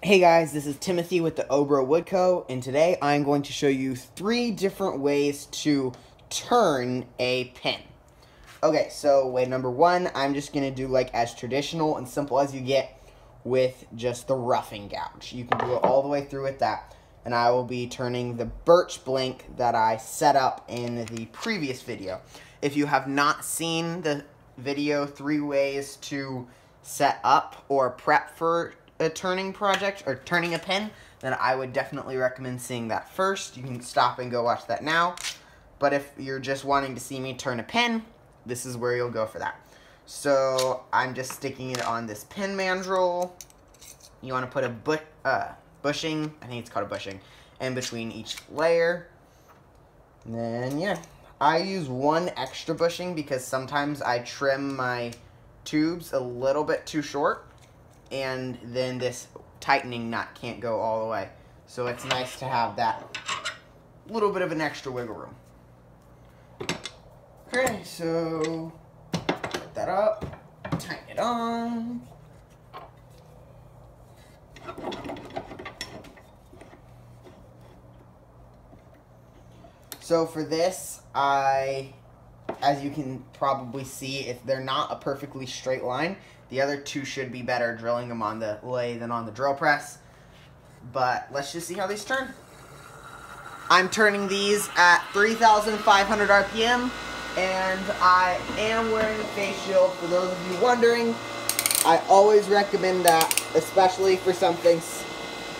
Hey guys, this is Timothy with the Obro Wood Co. And today I'm going to show you 3 different ways to turn a pin. Okay, so way number 1, I'm just going to do like as traditional and simple as you get with just the roughing gouge. You can do it all the way through with that. And I will be turning the birch blink that I set up in the previous video. If you have not seen the video 3 ways to set up or prep for a turning project or turning a pin, then I would definitely recommend seeing that first. You can stop and go watch that now. But if you're just wanting to see me turn a pin, this is where you'll go for that. So I'm just sticking it on this pin mandrel. You want to put a bushing, I think it's called a bushing, in between each layer. And then, yeah. I use 1 extra bushing because sometimes I trim my tubes a little bit too short, and then this tightening nut can't go all the way. So it's nice to have that little bit of an extra wiggle room. Okay, so put that up, tighten it on. So for this, as you can probably see, if they're not a perfectly straight line, the other 2 should be better drilling them on the lathe than on the drill press. But let's just see how these turn. I'm turning these at 3,500 RPM, and I am wearing a face shield. For those of you wondering, I always recommend that, especially for something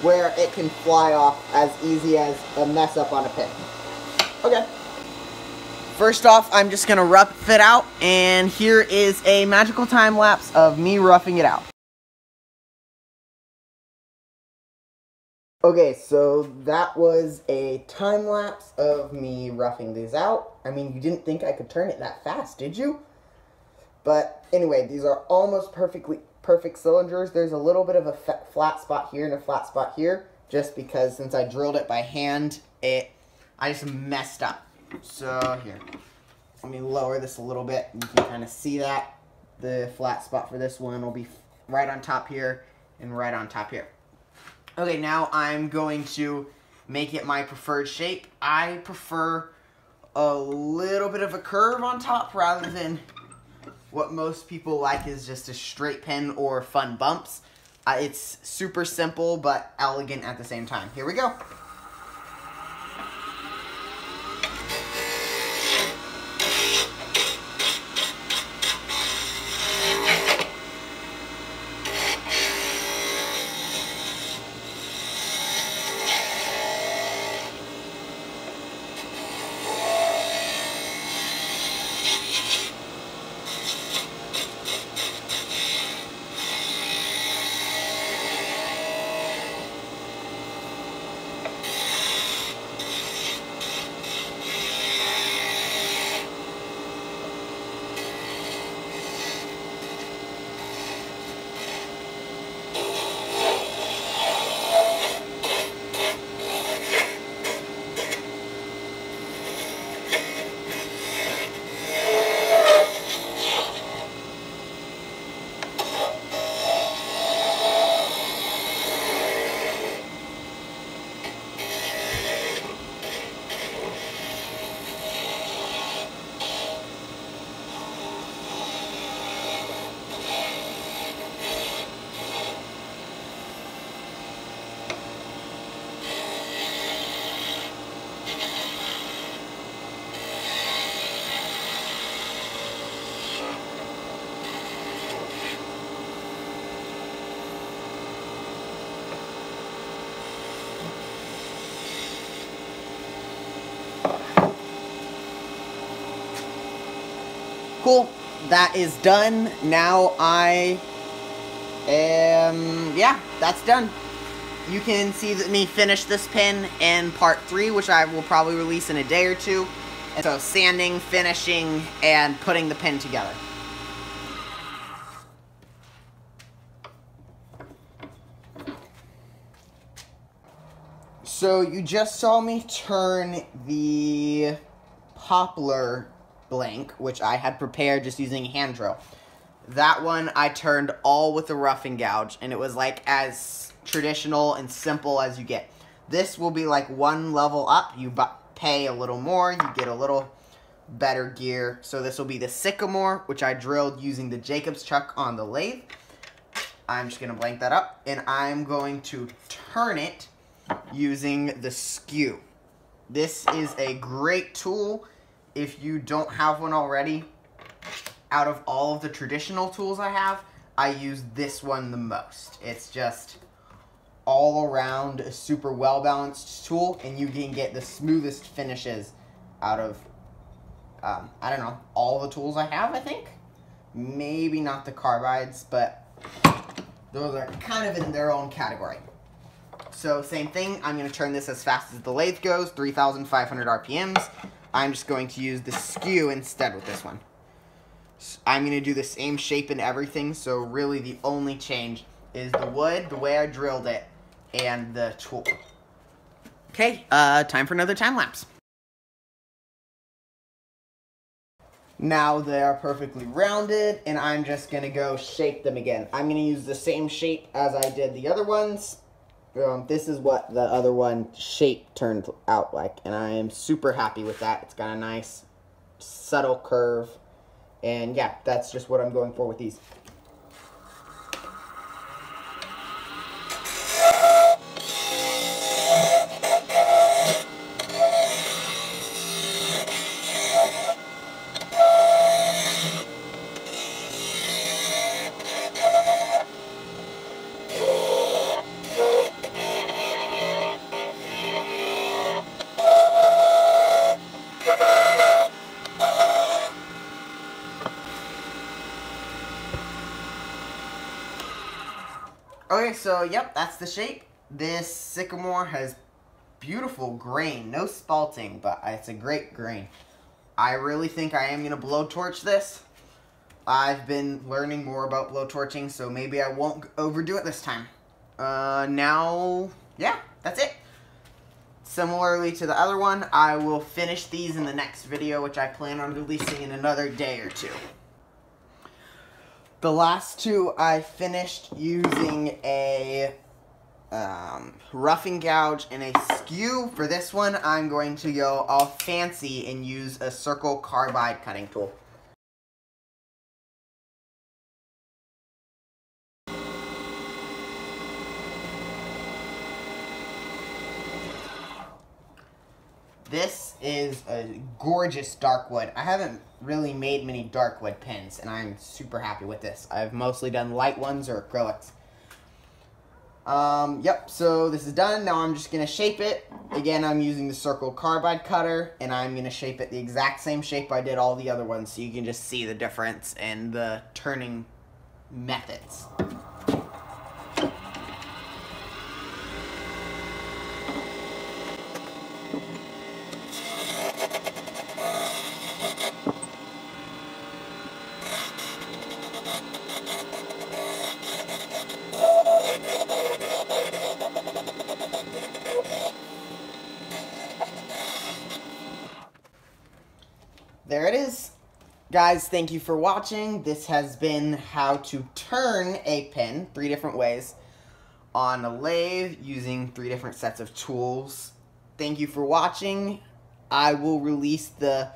where it can fly off as easy as a mess up on a pin. Okay. First off, I'm just going to rough it out, and here is a magical time lapse of me roughing it out. Okay, so that was a time lapse of me roughing these out. I mean, you didn't think I could turn it that fast, did you? But anyway, these are almost perfect cylinders. There's a little bit of a flat spot here and a flat spot here, just because since I drilled it by hand, I just messed up. So here, let me lower this a little bit. You can kind of see that. The flat spot for this one will be right on top here and right on top here. Okay, now I'm going to make it my preferred shape. I prefer a little bit of a curve on top rather than what most people like is just a straight pin or fun bumps. It's super simple but elegant at the same time. Here we go. Cool, that is done. Now yeah, that's done. You can see me finish this pin in part 3, which I will probably release in a day or 2. And so sanding, finishing, and putting the pin together. So you just saw me turn the poplar blank, which I had prepared just using a hand drill. That one I turned all with a roughing gouge, and it was like as traditional and simple as you get. This will be like one level up. You pay a little more, you get a little better gear. So this will be the sycamore, which I drilled using the Jacob's chuck on the lathe. I'm just going to blank that up, and I'm going to turn it using the skew. This is a great tool if you don't have one already. Out of all of the traditional tools I have, I use this one the most. It's just all around a super well-balanced tool, and you can get the smoothest finishes out of, I don't know, all the tools I have, I think. Maybe not the carbides, but those are kind of in their own category. So same thing, I'm going to turn this as fast as the lathe goes, 3,500 RPMs. I'm just going to use the skew instead with this one. I'm going to do the same shape and everything, so really the only change is the wood, the way I drilled it, and the tool. Okay, time for another time lapse. Now they are perfectly rounded, and I'm just going to go shape them again. I'm going to use the same shape as I did the other ones. This is what the other one shape turned out like, and I am super happy with that. It's got a nice, subtle curve, and yeah, that's just what I'm going for with these. Okay, so yep, that's the shape. This sycamore has beautiful grain, no spalting, but it's a great grain. I really think I am going to blowtorch this. I've been learning more about blowtorching, so maybe I won't overdo it this time. Now, yeah, that's it. Similarly to the other one, I will finish these in the next video, which I plan on releasing in another day or two. The last two I finished using a roughing gouge and a skew. For this one, I'm going to go all fancy and use a circle carbide cutting tool. This is a gorgeous dark wood. I haven't really made many dark wood pins, and I'm super happy with this. I've mostly done light ones or acrylics. Yep, so this is done. Now I'm just going to shape it. Again, I'm using the circle carbide cutter, and I'm going to shape it the exact same shape I did all the other ones, so you can just see the difference in the turning methods. There it is. Guys, thank you for watching. This has been how to turn a pin 3 different ways on a lathe using 3 different sets of tools. Thank you for watching. I will release the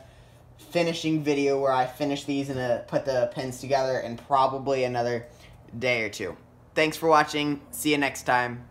finishing video where I finish these and put the pins together in probably another day or 2. Thanks for watching. See you next time.